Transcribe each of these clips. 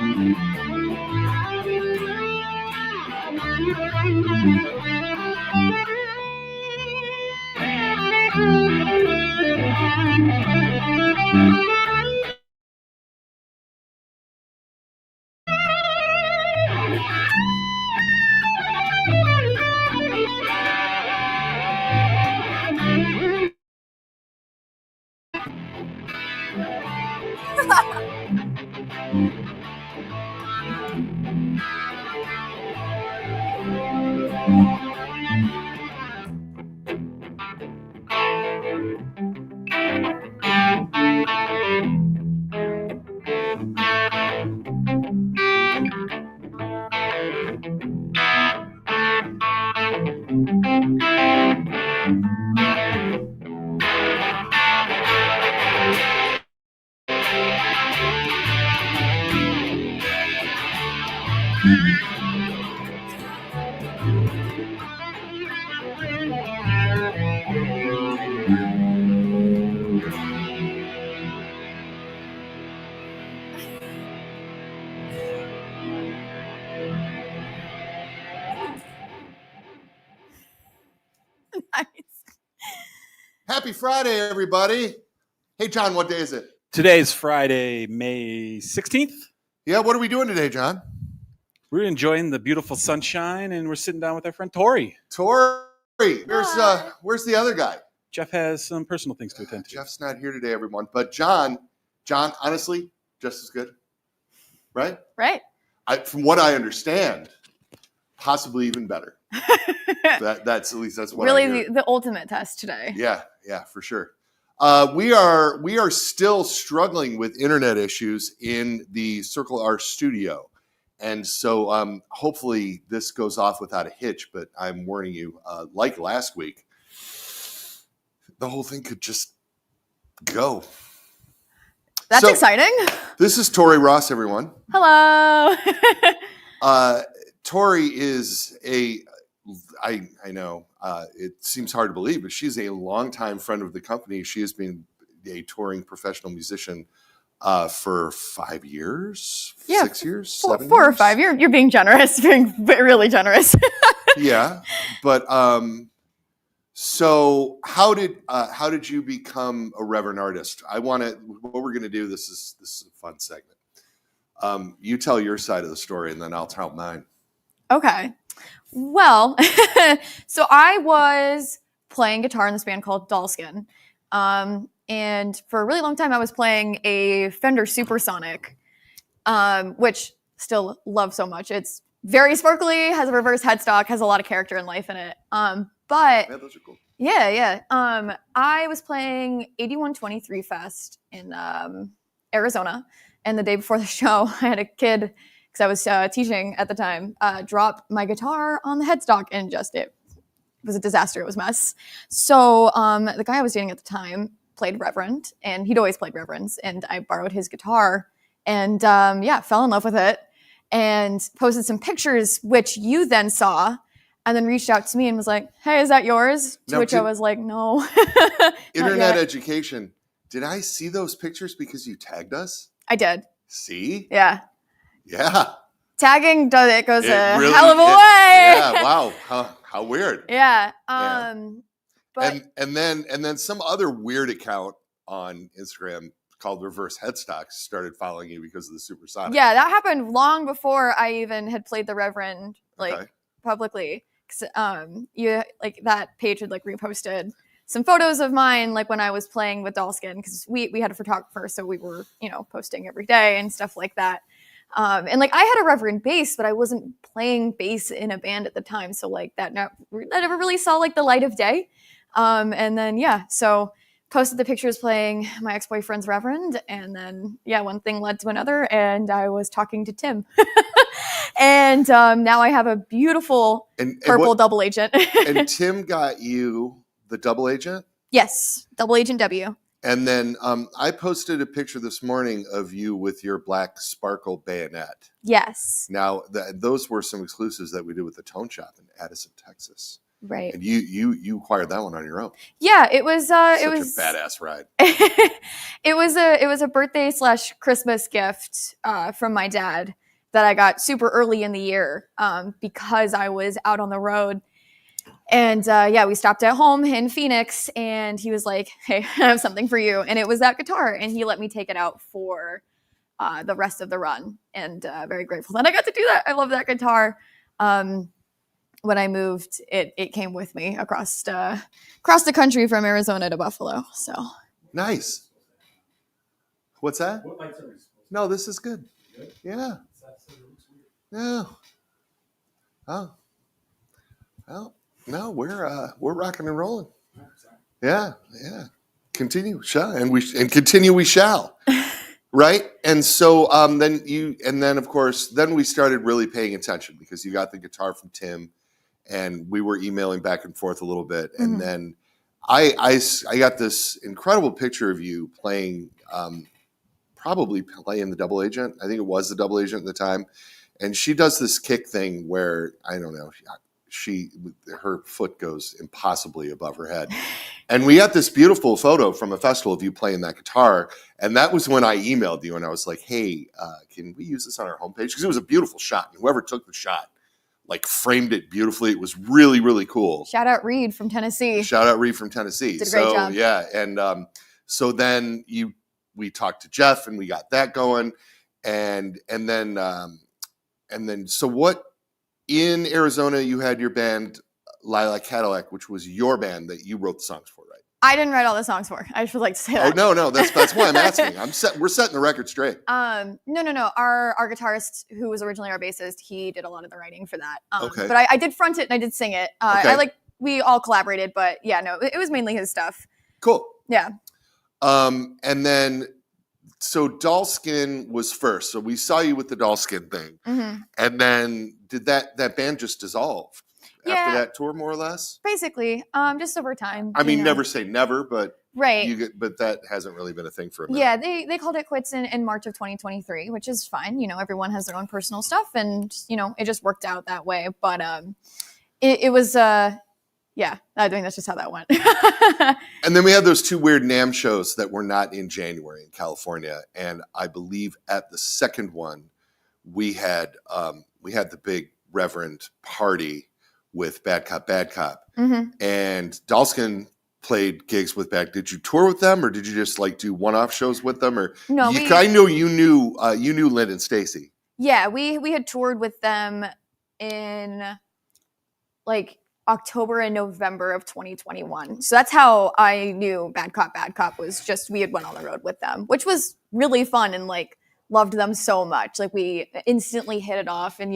Nice. Happy Friday, everybody. Hey, John, what day is it? Today's Friday, May 16th. Yeah, what are we doing today, John? We're enjoying the beautiful sunshine, and we're sitting down with our friend Tori. Tori, where's the other guy? Jeff has some personal things to attend to. Jeff's not here today, everyone. But John, honestly, just as good, right? Right. From what I understand, possibly even better. That's what really I hear. the ultimate test today. Yeah, for sure. We are still struggling with internet issues in the Circle R studio. And so hopefully this goes off without a hitch, but I'm warning you, like last week, the whole thing could just go. That's exciting. This is Tori Ross, everyone. Hello. Tori is I know it seems hard to believe, but she's a longtime friend of the company. She has been a touring professional musician for 5 years, 6 years, 7 years? 4 or 5 years. You're being generous, being really generous. Yeah, but so how did you become a Reverend artist? What we're going to do. This is a fun segment. You tell your side of the story, and then I'll tell mine. Okay. Well, so I was playing guitar in this band called Dollskin. And for a really long time, I was playing a Fender Supersonic, which still love so much. It's very sparkly, has a reverse headstock, has a lot of character and life in it. But yeah, those are cool. Yeah. I was playing 8123 Fest in Arizona, and the day before the show, I had a kid, because I was teaching at the time, drop my guitar on the headstock, and it was a disaster. It was a mess. So the guy I was dating at the time played Reverend, and he'd always played Reverends, and I borrowed his guitar, and fell in love with it, and posted some pictures, which you then saw, and then reached out to me and was like, "Hey, is that yours?" To which I was like, "No." Internet education. Did I see those pictures because you tagged us? I did. See? Yeah. Yeah. Tagging goes a really, hell of a way. Yeah. Wow. How weird. Yeah. But and then some other weird account on Instagram called Reverse Headstocks started following you because of the Supersonic. Yeah, that happened long before I even had played the Reverend publicly. 'Cause, that page had reposted some photos of mine when I was playing with Dollskin, because we had a photographer, so we were posting every day and stuff like that. And I had a Reverend bass, but I wasn't playing bass in a band at the time, so that never really saw the light of day. And then so posted the pictures playing my ex-boyfriend's Reverend, and then one thing led to another, and I was talking to Tim. And now I have a beautiful purple double agent. And Tim got you the double agent? Yes, double agent W. And then I posted a picture this morning of you with your black sparkle bayonet. Yes. Now, those were some exclusives that we did with the Tone Shop in Addison, Texas. Right. And you acquired that one on your own. Yeah, it was Such it was a badass ride. it was a birthday / Christmas gift from my dad that I got super early in the year because I was out on the road. And we stopped at home in Phoenix, and he was like, "Hey, I have something for you," and it was that guitar, and he let me take it out for the rest of the run, and very grateful that I got to do that. I love that guitar. When I moved, it came with me across the country from Arizona to Buffalo. So nice. What's that? What lights are we supposed to? No, this is good. Yeah. Yeah. Oh. Well, no, we're rocking and rolling. Yeah. Continue, shall, and continue we shall. Right? And so then of course, then we started really paying attention because you got the guitar from Tim and we were emailing back and forth a little bit. And then I got this incredible picture of you playing, probably playing the double agent. I think it was the double agent at the time. And she does this kick thing where, I don't know, her foot goes impossibly above her head. And we got this beautiful photo from a festival of you playing that guitar. And that was when I emailed you and I was like, hey, can we use this on our homepage? Because it was a beautiful shot. And whoever took the shot, like, framed it beautifully. It was really, really cool. Shout out Reed from Tennessee. Did a great job. Yeah. And so then we talked to Jeff and we got that going. And then so what, in Arizona, you had your band Lilac Cadillac, which was your band that you wrote the songs for, right? I didn't write all the songs for. I just would like to say that. Oh no, that's why I'm asking. We're setting the record straight. No. Our guitarist, who was originally our bassist, he did a lot of the writing for that. Okay. But I did front it and I did sing it. Okay. We all collaborated, but yeah, no, it was mainly his stuff. Cool. Yeah. And then so Dollskin was first. So we saw you with the Dollskin thing. And then did that band just dissolve after that tour, more or less? Basically, just over time. I mean, never say never, but right. But that hasn't really been a thing for a minute. Yeah, they called it quits in March of 2023, which is fine. Everyone has their own personal stuff, and it just worked out that way. But it was yeah, I think that's just how that went. And then we had those two weird NAMM shows that were not in January in California. And I believe at the second one, we had the big Reverend party with Bad Cop, Bad Cop. And Dollskin played gigs with Bad. Did you tour with them or did you just do one-off shows with them? Or no, I know you knew Lynn and Stacy. Yeah, we had toured with them in October and November of 2021. So that's how I knew Bad Cop, Bad Cop was just, we had went on the road with them, which was really fun and loved them so much. We instantly hit it off and,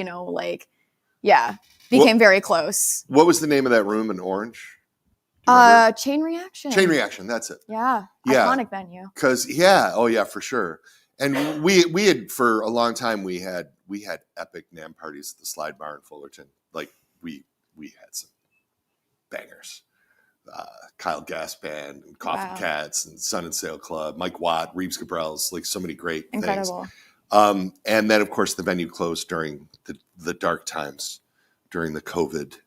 became very close. What was the name of that room in Orange? Chain Reaction. Chain Reaction, that's it. Yeah. Iconic venue. For sure. And we had, for a long time, we had epic NAMM parties at the Slide Bar in Fullerton. We had some bangers. Kyle Gass Band and Coffin Cats and Sun and Sail Club, Mike Watt, Reeves Gabrell's, so many great Incredible. things. And then of course the venue closed during the dark times during the COVID.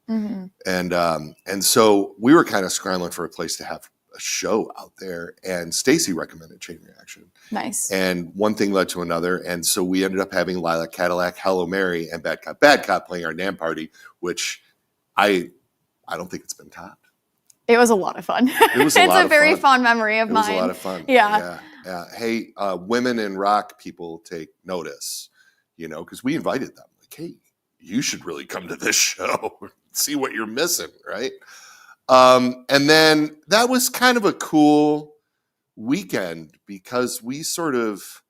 And so we were kind of scrambling for a place to have a show out there, and Stacy recommended Chain Reaction. Nice. And one thing led to another, and so we ended up having Lilac Cadillac, Hello Mary, and Bad Cop playing our NAMM party, which I don't think it's been topped. It was a lot of fun. It's a very fond memory of mine. It was a lot of fun. Yeah. Hey, women in rock people take notice, because we invited them. Hey, you should really come to this show, see what you're missing, right? And then that was kind of a cool weekend because we sort of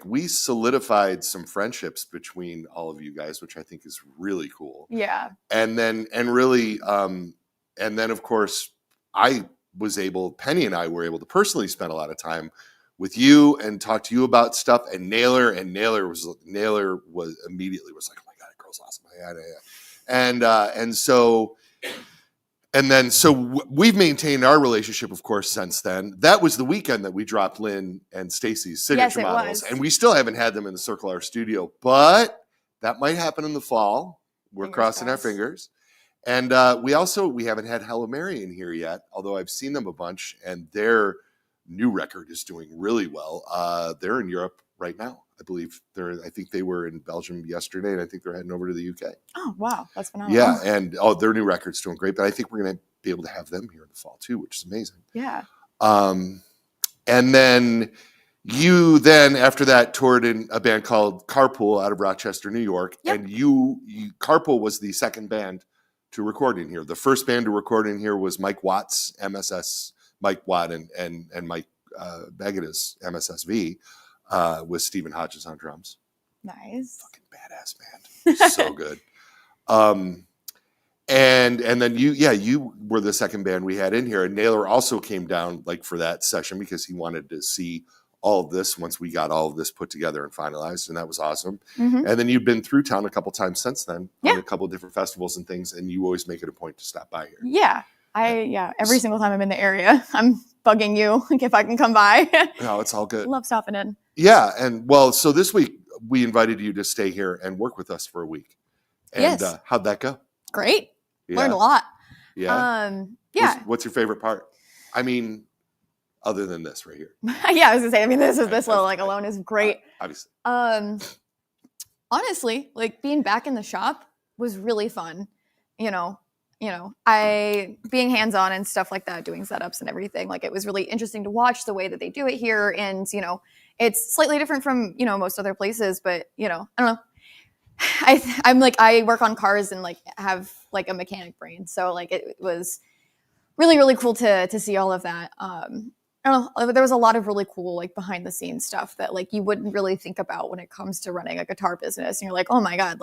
we solidified some friendships between all of you guys, which I think is really cool. Yeah. And then of course Penny and I were able to personally spend a lot of time with you and talk to you about stuff, and Naylor was immediately like, oh my God, that girl's awesome. And so we've maintained our relationship, of course, since then. That was the weekend that we dropped Lynn and Stacy's signature models. And we still haven't had them in the Circle R studio, but that might happen in the fall. We're crossing our fingers. And we haven't had Hello Mary in here yet, although I've seen them a bunch, and their new record is doing really well. They're in Europe right now, I believe. I think they were in Belgium yesterday, and I think they're heading over to the UK. Oh, wow. That's phenomenal. Yeah, and their new record's doing great, but I think we're going to be able to have them here in the fall too, which is amazing. Yeah. And then you after that toured in a band called Carpool out of Rochester, New York. Yep. And Carpool was the second band to record in here. The first band to record in here was Mike Watt's MSS, Mike Watt and Mike Begata's MSSV with Stephen Hodges on drums. Nice. Fucking badass band. So good. And then you were the second band we had in here, and Naylor also came down for that session because he wanted to see all of this once we got all of this put together and finalized, and that was awesome. Mm-hmm. And then you've been through town a couple times since then on a couple of different festivals and things, and you always make it a point to stop by here. Yeah. Every single time I'm in the area, I'm bugging you if I can come by. No, it's all good. Love stopping in. Yeah, and so this week we invited you to stay here and work with us for a week. And how'd that go? Great. Yeah. Learned a lot. Yeah. What's your favorite part? I mean, other than this right here. Yeah, I was gonna say. I mean, this little alone is great. Obviously. Honestly, being back in the shop was really fun. I being hands-on and stuff like that, doing setups and everything. It was really interesting to watch the way that they do it here, and it's slightly different from most other places, but I don't know. I work on cars and have a mechanic brain, so it was really, really cool to see all of that. I don't know, there was a lot of really cool behind the scenes stuff that you wouldn't really think about when it comes to running a guitar business, and you're oh my god,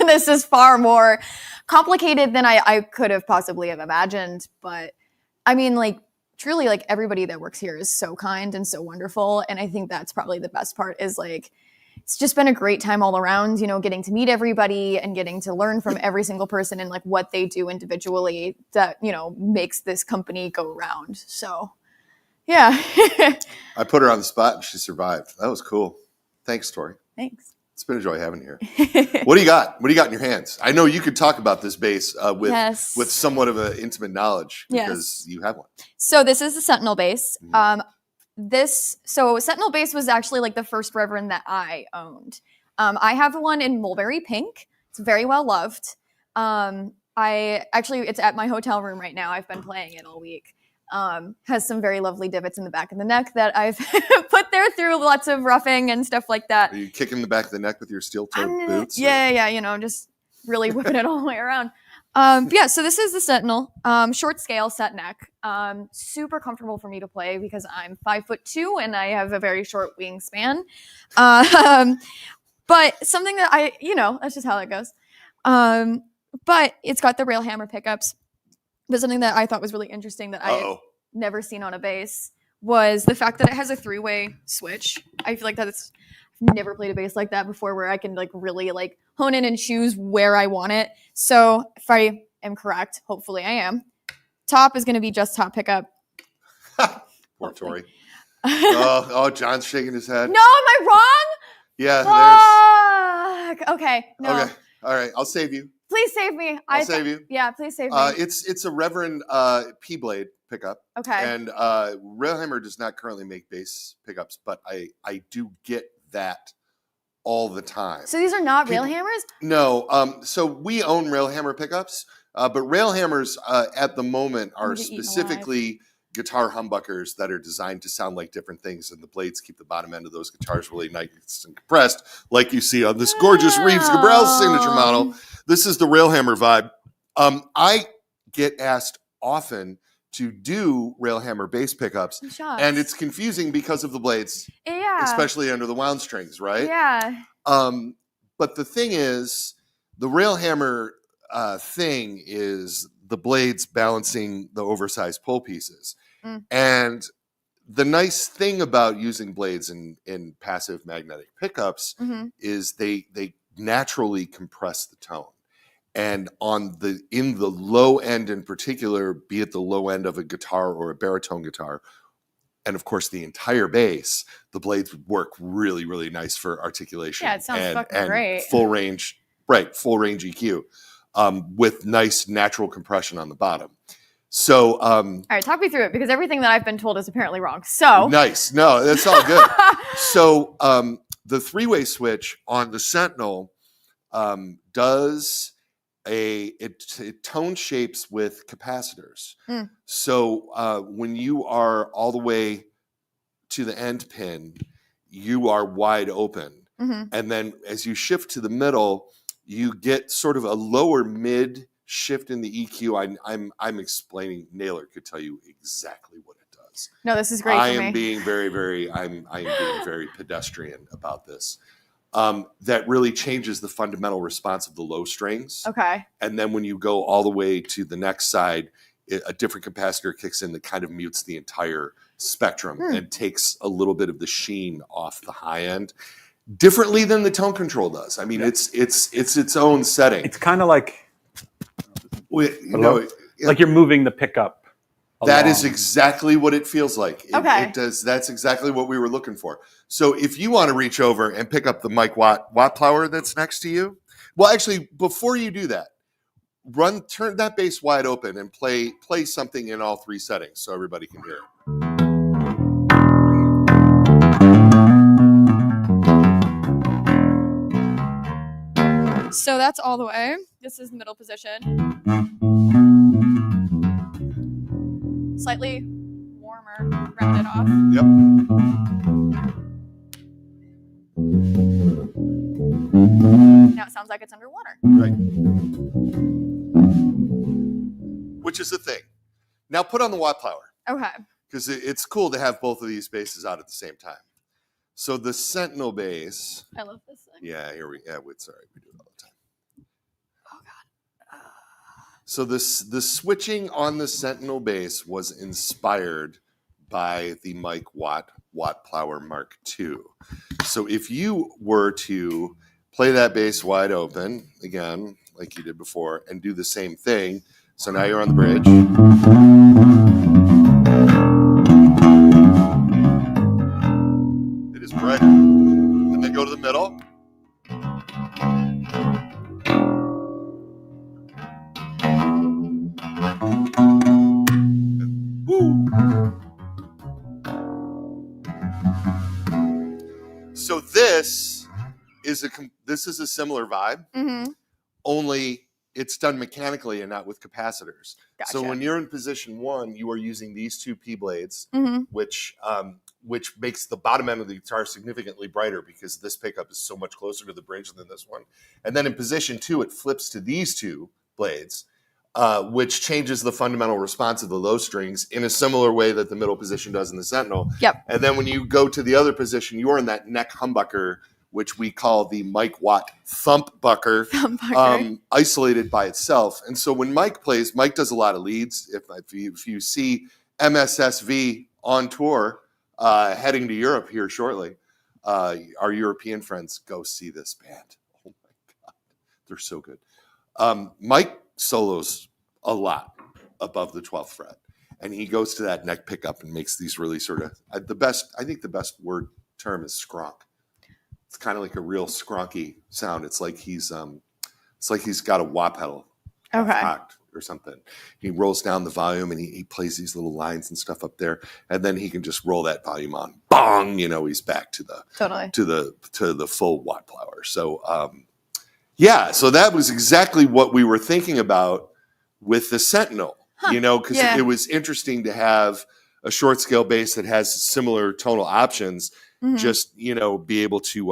this is far more complicated than I could have possibly have imagined. But I mean, truly, everybody that works here is so kind and so wonderful, and I think that's probably the best part is it's just been a great time all around, getting to meet everybody and getting to learn from every single person and what they do individually that, makes this company go around. So, yeah. I put her on the spot and she survived. That was cool. Thanks, Tori. Thanks. It's been a joy having you here. What do you got? What do you got in your hands? I know you could talk about this bass with somewhat of an intimate knowledge because you have one. So this is the Sentinel bass. Mm-hmm. Sentinel bass was actually the first Reverend that I owned. I have one in mulberry pink. It's very well loved. It's at my hotel room right now. I've been playing it all week. Has some very lovely divots in the back of the neck that I've put there through lots of roughing and stuff like that. Are you kicking the back of the neck with your steel-toed boots? Yeah. Just really whipping it all the way around. So this is the Sentinel, short scale set neck, super comfortable for me to play because I'm 5'2" and I have a very short wingspan. But something that that's just how it goes. But it's got the rail hammer pickups. But something that I thought was really interesting that I've never seen on a bass was the fact that it has a 3-way switch. I feel I've never played a bass like that before where I can really hone in and choose where I want it. So if I am correct, hopefully I am, top is going to be just top pickup. Poor Tori. John's shaking his head. No, am I wrong? Yeah, there's... Okay, no. Okay, all right, I'll save you. Please save me. I'll save you. Yeah, please save me. It's a Reverend P-Blade pickup. Okay. And Railhammer does not currently make bass pickups, but I do get that all the time. So these are not Railhammers? No. So we own Railhammer pickups, but Railhammers at the moment are specifically guitar humbuckers that are designed to sound like different things, and the blades keep the bottom end of those guitars really nice and compressed, like you see on this gorgeous Reeves Gabrell signature model. This is the Railhammer vibe. I get asked often to do Railhammer bass pickups, and it's confusing because of the blades, especially under the wound strings, right? Yeah. But the thing is, the Railhammer thing is the blades balancing the oversized pull pieces. And the nice thing about using blades in passive magnetic pickups is they naturally compress the tone. And in the low end in particular, be it the low end of a guitar or a baritone guitar, and of course the entire bass, the blades would work really, really nice for articulation. Yeah, it sounds fucking great. Full range EQ. with nice natural compression on the bottom. So, all right, talk me through it, because everything that I've been told is apparently wrong. So nice. No, that's all good. So, the 3-way switch on the Sentinel does it tone shapes with capacitors. So, when you are all the way to the end pin, you are wide open, and then as you shift to the middle, you get sort of a lower mid shift in the EQ. I'm explaining. Naylor could tell you exactly what it does. No, this is great. I am being very I'm being very pedestrian about this. That really changes the fundamental response of the low strings. Okay. And then when you go all the way to the next side, a different capacitor kicks in that kind of mutes the entire spectrum and takes a little bit of the sheen off the high end. Differently than the tone control does. I mean, it's its own setting. It's kind of like, like you're moving the pickup along. That is exactly what it feels like. Okay. It does. That's exactly what we were looking for. So if you want to reach over and pick up the Mike Watt plower that's next to you, well, actually, before you do that, turn that bass wide open and play something in all 3 settings so everybody can hear it. So that's all the way. This is middle position. Slightly warmer, round it off. Yep. Now it sounds like it's underwater. Right. Which is the thing. Now put on the Watt plower. Okay. Because it's cool to have both of these basses out at the same time. So the Sentinel bass. I love this thing. Yeah, it's all right. We do it all the time. Oh God. So the switching on the Sentinel bass was inspired by the Mike Watt plower Mark II. So if you were to play that bass wide open again, like you did before, and do the same thing. So now you're on the bridge. It is bright. Then they go to the middle. Woo. So this is a similar vibe, only it's done mechanically and not with capacitors. Gotcha. So when you're in position 1, you are using these 2 P blades, which makes the bottom end of the guitar significantly brighter because this pickup is so much closer to the bridge than this one. And then in position 2, it flips to these 2 blades, which changes the fundamental response of the low strings in a similar way that the middle position does in the Sentinel. Yep. And then when you go to the other position, you are in that neck humbucker, which we call the Mike Watt thump bucker, isolated by itself. And so when Mike plays, Mike does a lot of leads. If you see MSSV on tour, heading to Europe here shortly, our European friends, go see this band. Oh my God, they're so good. Mike solos a lot above the 12th fret, and he goes to that neck pickup and makes these really sort of I think the best word term is skronk. It's kind of like a real skronky sound. It's like he's got a wah pedal cocked or something. He rolls down the volume and he plays these little lines and stuff up there, and then he can just roll that volume on. Bong, he's back to the full Watt plower. So so that was exactly what we were thinking about with the Sentinel. Because it was interesting to have a short scale bass that has similar tonal options. Just be able to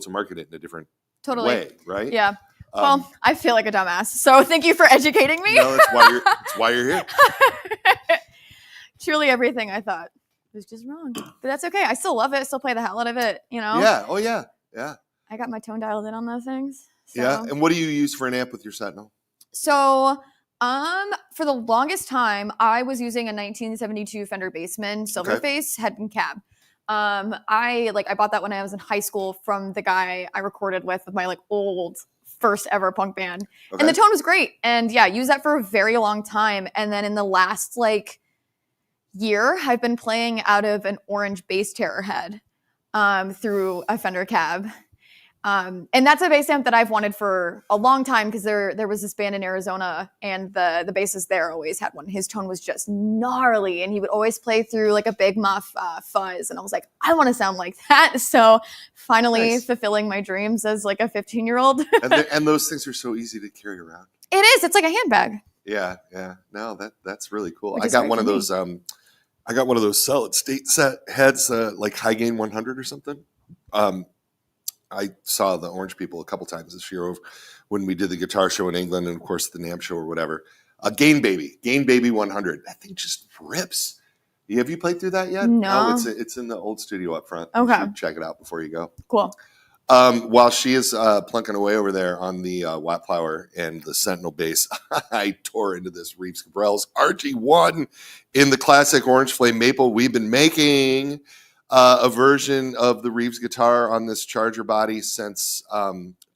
market it in a different way, right? Yeah. Well, I feel like a dumbass, so thank you for educating me. No, that's why you're here. Truly, everything I thought was just wrong, but that's okay. I still love it. Still play the hell out of it. Yeah. Oh yeah. Yeah. I got my tone dialed in on those things. So. Yeah. And what do you use for an amp with your Sentinel? So, for the longest time, I was using a 1972 Fender Bassman Silverface head and cab. I bought that when I was in high school from the guy I recorded with my old first ever punk band. Okay. And the tone was great. And used that for a very long time. And then in the last year, I've been playing out of an orange bass terror head through a Fender cab. And that's a bass amp that I've wanted for a long time because there was this band in Arizona and the bassist there always had one. His tone was just gnarly and he would always play through like a big muff fuzz. And I was like, I want to sound like that. So finally fulfilling my dreams as like a 15-year-old. and those things are so easy to carry around. It is. It's like a handbag. Yeah. No, that's really cool. I got one of those. I got one of those solid state set heads, like High Gain 100 or something. I saw the Orange People a couple times this year when we did the guitar show in England and, of course, the NAMM show or whatever. Gain Baby 100. That thing just rips. Have you played through that yet? No. It's in the old studio up front. Okay. You should check it out before you go. Cool. While she is plunking away over there on the Watt Plower and the Sentinel bass, I tore into this Reeves Gabrell's RG1 in the classic Orange Flame Maple. We've been making a version of the Reeves guitar on this Charger body since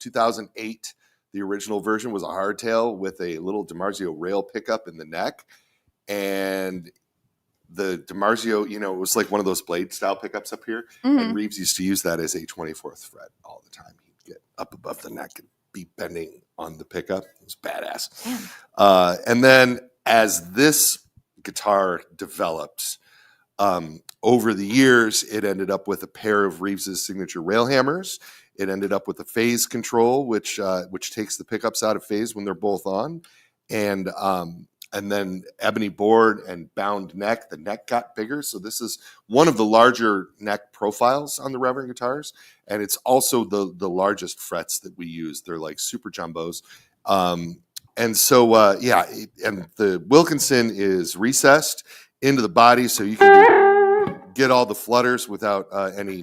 2008. The original version was a hardtail with a little DiMarzio rail pickup in the neck. And the DiMarzio, it was like one of those blade style pickups up here. Mm-hmm. And Reeves used to use that as a 24th fret all the time. He'd get up above the neck and be bending on the pickup. It was badass. And then as this guitar developed, over the years, it ended up with a pair of Reeves's signature rail hammers. It ended up with a phase control, which takes the pickups out of phase when they're both on, and then ebony board and bound neck. The neck got bigger, so this is one of the larger neck profiles on the Reverend guitars, and it's also the largest frets that we use. They're like super jumbos, and so and the Wilkinson is recessed into the body, so you can get all the flutters without any.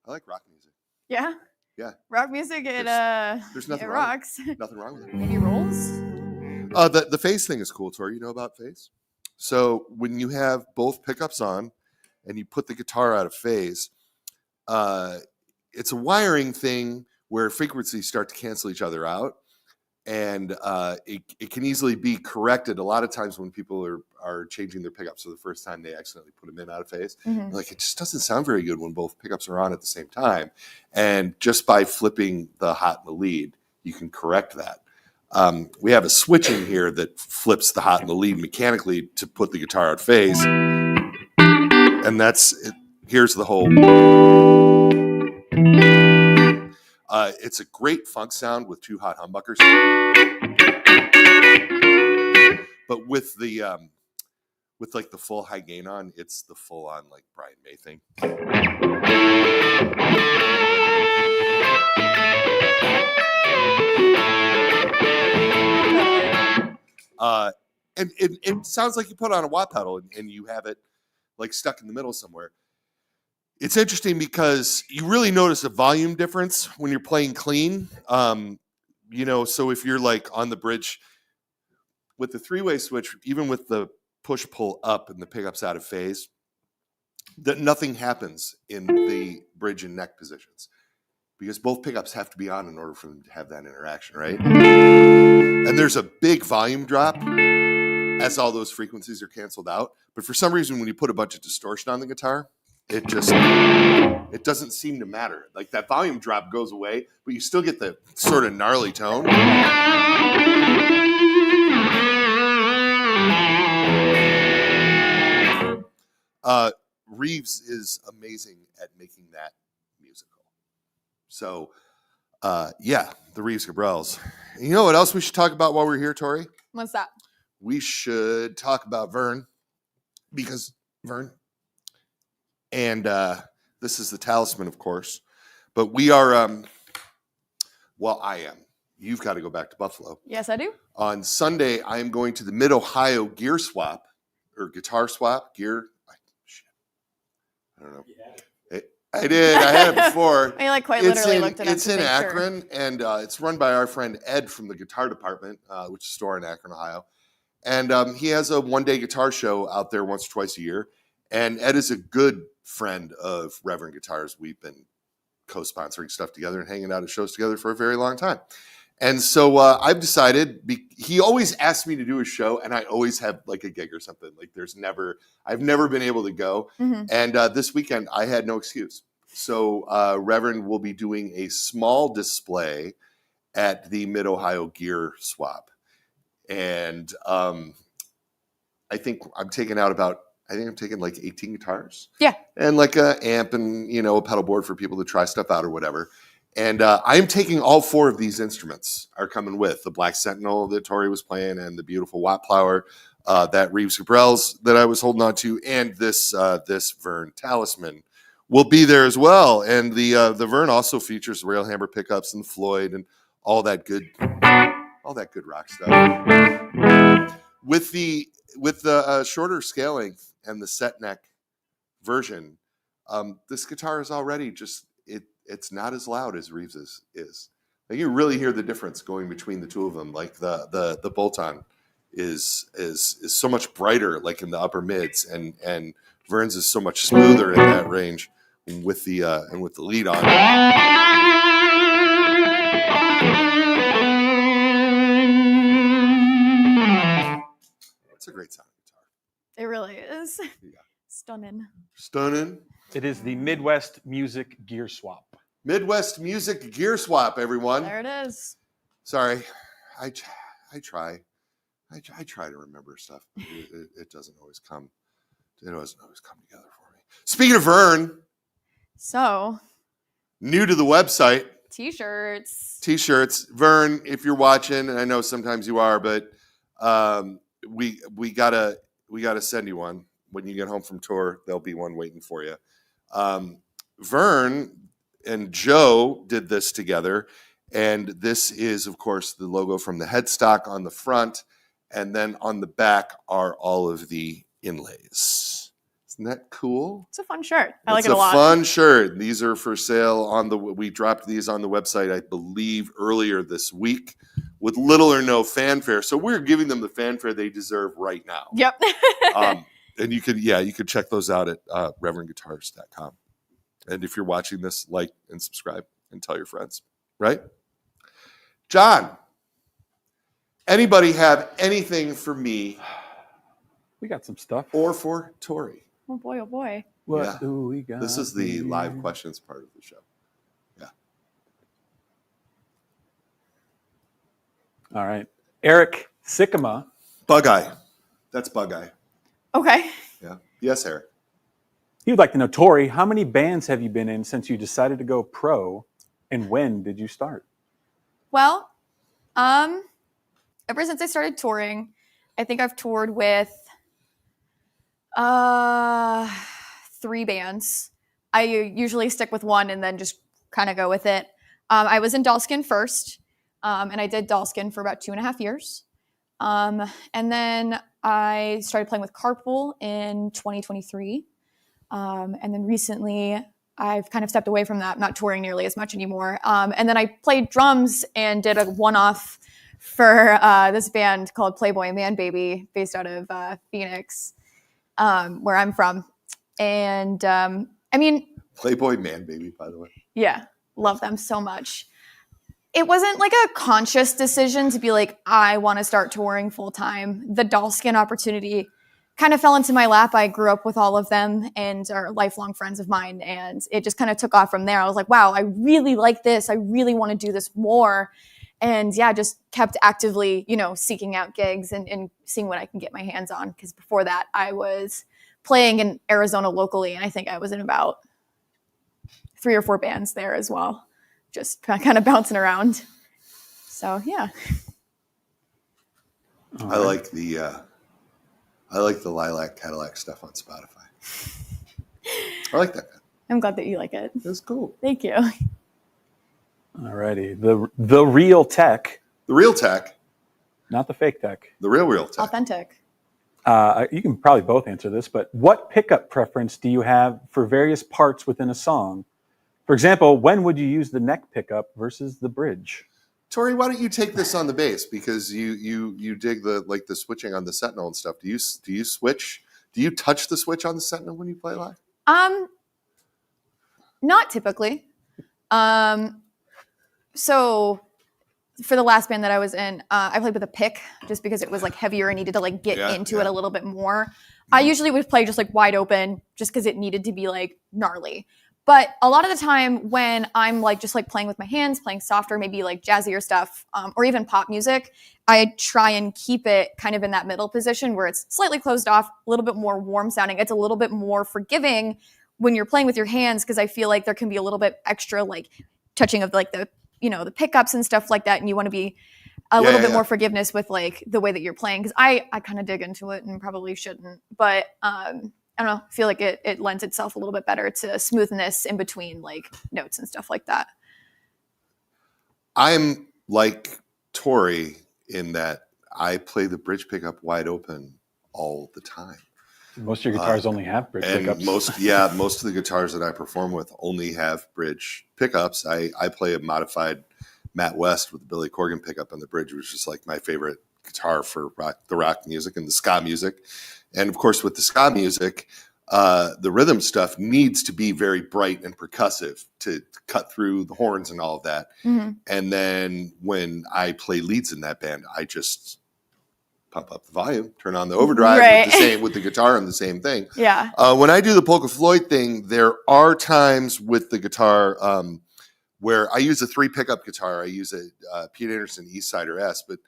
I like rock music. Yeah. Yeah. Rock music. There's nothing it wrong. Rocks. Nothing wrong with it. Any rules? The phase thing is cool, Tori. You know about phase? So when you have both pickups on and you put the guitar out of phase, it's a wiring thing where frequencies start to cancel each other out. And it can easily be corrected. A lot of times when people are changing their pickups for the first time, they accidentally put them in out of phase. Mm-hmm. Like, it just doesn't sound very good when both pickups are on at the same time. And just by flipping the hot and the lead, you can correct that. We have a switch in here that flips the hot and the lead mechanically to put the guitar out phase. And that's it. Here's the whole. It's a great funk sound with two hot humbuckers. But with the with like the full high gain on, it's the full on like Brian May thing. And it sounds like you put on a wah pedal and you have it like stuck in the middle somewhere. It's interesting because you really notice a volume difference when you're playing clean. So if you're like on the bridge with the three-way switch, even with the push-pull up and the pickups out of phase, that nothing happens in the bridge and neck positions because both pickups have to be on in order for them to have that interaction, right? And there's a big volume drop as all those frequencies are canceled out. But for some reason, when you put a bunch of distortion on the guitar, it doesn't seem to matter. Like, that volume drop goes away, but you still get the sort of gnarly tone. Reeves is amazing at making that musical. So, the Reeves Gabrells. And you know what else we should talk about while we're here, Tori? What's that? We should talk about Vern, because Vern. And this is the Talisman, of course. But we are, I am. You've got to go back to Buffalo. Yes, I do. On Sunday, I am going to the Mid-Ohio Gear Swap, or Guitar Swap, Gear. I don't know. I did. I had it before. I literally looked it up. It's in Akron, and it's run by our friend Ed from the guitar department, which is a store in Akron, Ohio. And he has a one-day guitar show out there once or twice a year. And Ed is a good friend of Reverend Guitars. We've been co-sponsoring stuff together and hanging out at shows together for a very long time. And so I've decided, he always asks me to do a show, and I always have like a gig or something. Like I've never been able to go. Mm-hmm. And this weekend I had no excuse. So Reverend will be doing a small display at the Mid-Ohio Gear Swap. And I think I'm taking like 18 guitars. Yeah. And like a amp and, a pedal board for people to try stuff out or whatever. And I'm taking all 4 of these instruments are coming with the Black Sentinel that Tori was playing, and the beautiful Watt Plower that Reeves Gabrell's that I was holding on to, and this Vern Talisman will be there as well. And the Vern also features Railhammer pickups and Floyd and all that good rock stuff. With the shorter scale length and the set neck version, this guitar is already it's not as loud as Reeves's is. Like, you really hear the difference going between the two of them. Like the bolt-on is so much brighter, like in the upper mids, and Vern's is so much smoother in that range with the lead on. It's a great sounding guitar. It really is. Yeah. Stunning. It is the Midwest Music Gear Swap. Midwest Music Gear Swap, everyone. There it is. Sorry, I try to remember stuff, but it doesn't always come. It doesn't always come together for me. Speaking of Vern, so new to the website, t-shirts. Vern, if you're watching, and I know sometimes you are, but we gotta send you one when you get home from tour. There'll be one waiting for you. Vern and Joe did this together, and this is, of course, the logo from the headstock on the front, and then on the back are all of the inlays. Isn't that cool? It's a fun shirt. I like it a a lot. Fun shirt. These are for sale we dropped these on the website, I believe, earlier this week with little or no fanfare. So we're giving them the fanfare they deserve right now. Yep. And you could check those out at reverendguitars.com. And if you're watching this, like and subscribe and tell your friends, right? John, anybody have anything for me? We got some stuff. Or for Tori? Oh boy, oh boy. What do we got? This is the live questions part of the show. Yeah. All right. Eric Sycama. Bug Eye. That's Bug Eye. Okay. Yeah. Yes, Eric. He would like to know, Tori, how many bands have you been in since you decided to go pro, and when did you start? Well, ever since I started touring, I think I've toured with 3 bands. I usually stick with one and then just kind of go with it. I was in Dalskin first, and I did Dalskin for about 2.5 years. And then I started playing with Carpool in 2023. And then recently I've kind of stepped away from that, not touring nearly as much anymore. And then I played drums and did a one-off for this band called Playboy Man Baby, based out of Phoenix, where I'm from. And Playboy Man Baby, by the way. Yeah, love them so much. It wasn't like a conscious decision to be like, I want to start touring full time. The Dalskin opportunity kind of fell into my lap. I grew up with all of them and are lifelong friends of mine. And it just kind of took off from there. I was like, wow, I really like this. I really want to do this more. And yeah, just kept actively, seeking out gigs and seeing what I can get my hands on. Because before that, I was playing in Arizona locally. And I think I was in about 3 or 4 bands there as well. Just kind of bouncing around. So yeah. I like the Lilac Cadillac stuff on Spotify. I like that. I'm glad that you like it. That's cool. Thank you. All righty. The real tech. The real tech. Not the fake tech. The real tech. Authentic. You can probably both answer this, but what pickup preference do you have for various parts within a song? For example, when would you use the neck pickup versus the bridge? Tori, why don't you take this on the bass, because you dig the switching on the Sentinel and stuff. Do you switch? Do you touch the switch on the Sentinel when you play live? Not typically. So for the last band that I was in, I played with a pick just because it was like heavier and needed to like get into it a little bit more. I usually would play just like wide open just because it needed to be like gnarly. But a lot of the time when I'm like just like playing with my hands, playing softer, maybe like jazzier stuff, or even pop music, I try and keep it kind of in that middle position where it's slightly closed off, a little bit more warm sounding. It's a little bit more forgiving when you're playing with your hands because I feel like there can be a little bit extra like touching of like the the pickups and stuff like that, and you want to be a little bit more forgiveness with like the way that you're playing because I kind of dig into it and probably shouldn't, but I don't know, I feel like it lends itself a little bit better to smoothness in between like notes and stuff like that. I'm like Tori in that I play the bridge pickup wide open all the time. Most of your guitars only have bridge pickups. Most of the guitars that I perform with only have bridge pickups. I play a modified Matt West with the Billy Corgan pickup on the bridge, which is like my favorite guitar for the rock music and the ska music. And of course, with the ska music, the rhythm stuff needs to be very bright and percussive to cut through the horns and all of that. Mm-hmm. And then when I play leads in that band, I just pump up the volume, turn on the overdrive with the guitar and the same thing. Yeah. When I do the Polka Floyd thing, there are times with the guitar where I use a 3 pickup guitar. I use a Pete Anderson Eastsider S, but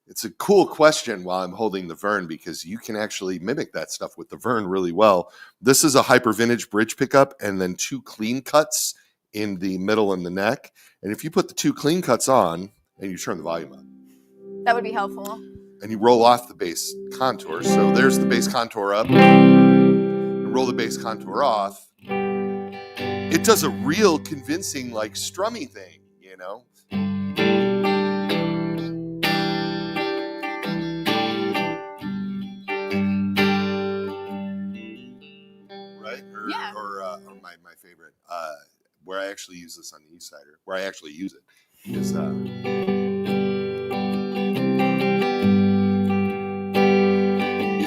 it's a cool question while I'm holding the Vern because you can actually mimic that stuff with the Vern really well. This is a hyper vintage bridge pickup and then 2 clean cuts in the middle and the neck. And if you put the 2 clean cuts on and you turn the volume up, that would be helpful. And you roll off the bass contour. So there's the bass contour up. And roll the bass contour off. It does a real convincing, like, strummy thing, Right? Or my favorite, where I actually use this on the Eastsider, where I actually use it, is...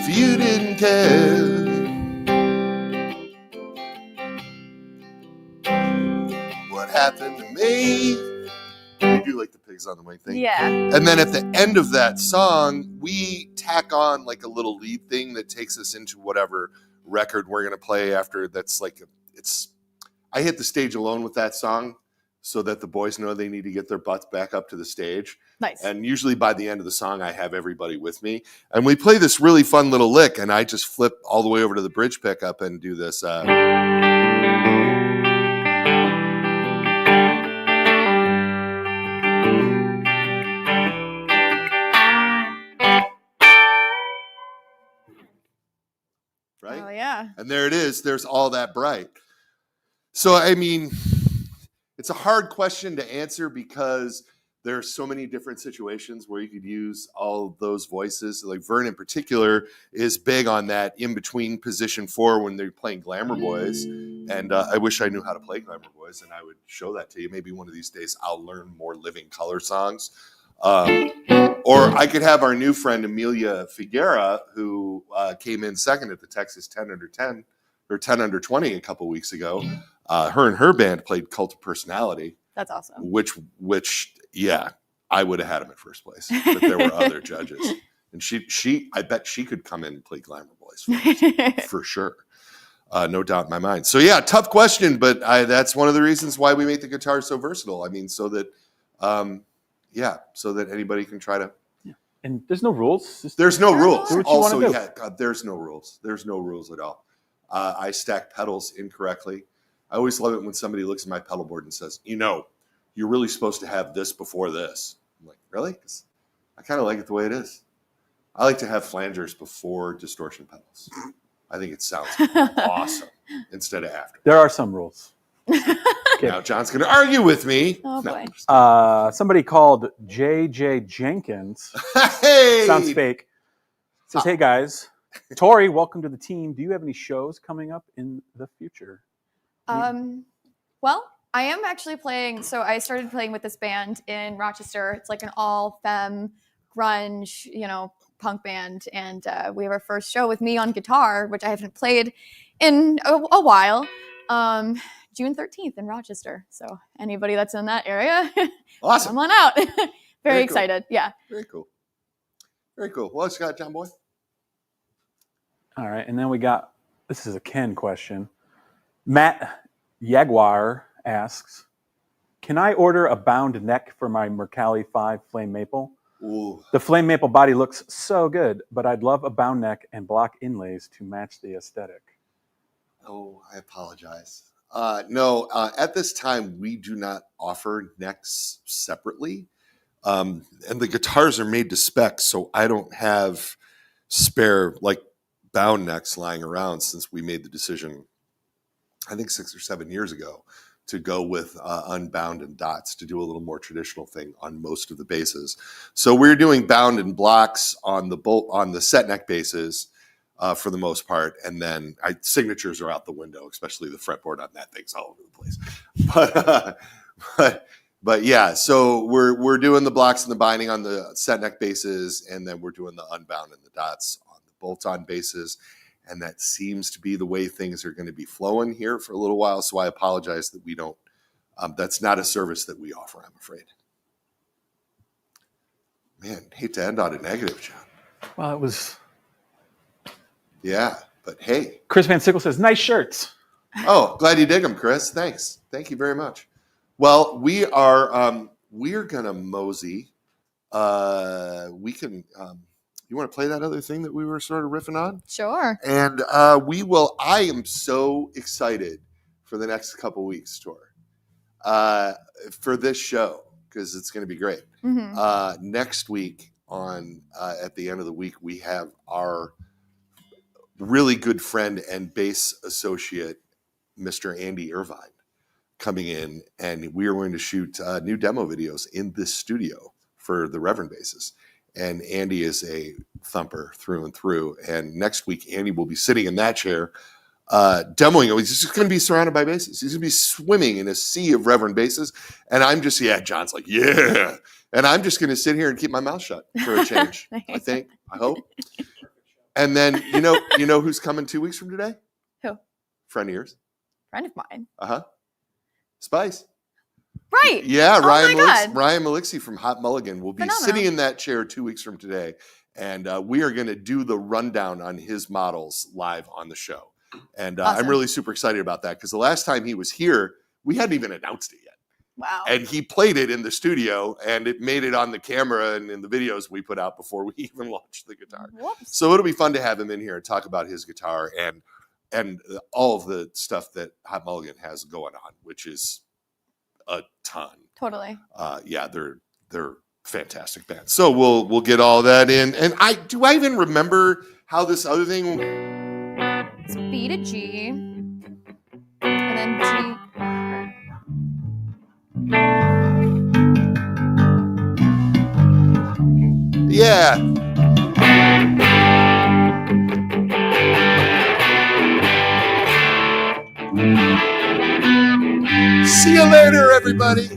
If you didn't care what happened to me, you do like the pigs on the wing thing. Yeah. And then at the end of that song, we tack on like a little lead thing that takes us into whatever record we're going to play after. That's like, I hit the stage alone with that song so that the boys know they need to get their butts back up to the stage. Nice. And usually by the end of the song, I have everybody with me. And we play this really fun little lick, and I just flip all the way over to the bridge pickup and do this. Right? Oh, yeah. And there it is. There's all that bright. So, I mean, it's a hard question to answer because there are so many different situations where you could use all those voices. Like Vern in particular is big on that in-between position 4 when they're playing Glamour Boys. And I wish I knew how to play Glamour Boys, and I would show that to you. Maybe one of these days I'll learn more Living Color songs. Or I could have our new friend Amelia Figuera, who came in second at the Texas 10 under 10 or 10 under 20 a couple weeks ago. Her and her band played Cult of Personality. That's awesome. Which, yeah, I would have had him in first place, but there were other judges, and I bet she could come in and play Glamour Boys for sure, no doubt in my mind. So yeah, tough question, but that's one of the reasons why we make the guitar so versatile. I mean, so that anybody can try to. Yeah. And there's no rules. There's no rules. Also, there's no rules. There's no rules at all. I stack pedals incorrectly. I always love it when somebody looks at my pedal board and says, you're really supposed to have this before this. I'm like, really? 'Cause I kind of like it the way it is. I like to have flangers before distortion pedals. I think it sounds awesome instead of after. There are some rules. Now John's going to argue with me. Oh, boy. Somebody called JJ Jenkins. Hey! Sounds fake. Says, hey guys, Tori, welcome to the team. Do you have any shows coming up in the future? Well, I am actually playing. So I started playing with this band in Rochester. It's like an all-femme grunge, punk band. And we have our first show with me on guitar, which I haven't played in a while. June 13th in Rochester. So anybody that's in that area, awesome. come on out. Very excited. Cool. Yeah. Very cool. Very cool. Well, Scott, John Boy. All right, and then we got, this is a Ken question. Matt Jaguar asks, can I order a bound neck for my Mercalli 5 Flame Maple? Ooh. The Flame Maple body looks so good, but I'd love a bound neck and block inlays to match the aesthetic. Oh, I apologize. No, at this time, we do not offer necks separately. And the guitars are made to spec, so I don't have spare like bound necks lying around since we made the decision, I think 6 or 7 years ago, to go with unbound and dots to do a little more traditional thing on most of the basses. So we're doing bound and blocks on the set neck basses for the most part, and then signatures are out the window, especially the fretboard on that thing's all over the place. But yeah, so we're doing the blocks and the binding on the set neck bases, and then we're doing the unbound and the dots on the bolt-on bases. And that seems to be the way things are going to be flowing here for a little while. So I apologize that we don't. That's not a service that we offer, I'm afraid. Man, hate to end on a negative, John. Well, it was. Yeah, but hey. Chris Van Sickle says, nice shirts. Oh, glad you dig them, Chris. Thanks. Thank you very much. Well, we're gonna mosey. We can. You want to play that other thing that we were sort of riffing on? Sure. And we will. I am so excited for the next couple weeks, Tori, for this show because it's going to be great. Mm-hmm. Next week at the end of the week, we have our really good friend and bass associate, Mr. Andy Irvine, coming in, and we are going to shoot new demo videos in this studio for the Reverend basses. And Andy is a thumper through and through. And next week, Andy will be sitting in that chair, demoing. He's just going to be surrounded by basses. He's going to be swimming in a sea of Reverend basses. And I'm just, John's like, yeah. And I'm just going to sit here and keep my mouth shut for a change. I think, I hope. And then, you know who's coming 2 weeks from today? Who? Friend of yours. Friend of mine. Spice. Right. Yeah, Ryan Malixi from Hot Mulligan will be sitting in that chair 2 weeks from today, and we are going to do the rundown on his models live on the show. And awesome. I'm really super excited about that because the last time he was here, we hadn't even announced it yet. Wow. And he played it in the studio, and it made it on the camera and in the videos we put out before we even launched the guitar. Whoops. So it'll be fun to have him in here and talk about his guitar and all of the stuff that Hot Mulligan has going on, which is a ton. Totally. Yeah, they're fantastic band. So we'll get all that in. And I even remember how this other thing. It's B to G, and then G. Yeah. See you later, everybody.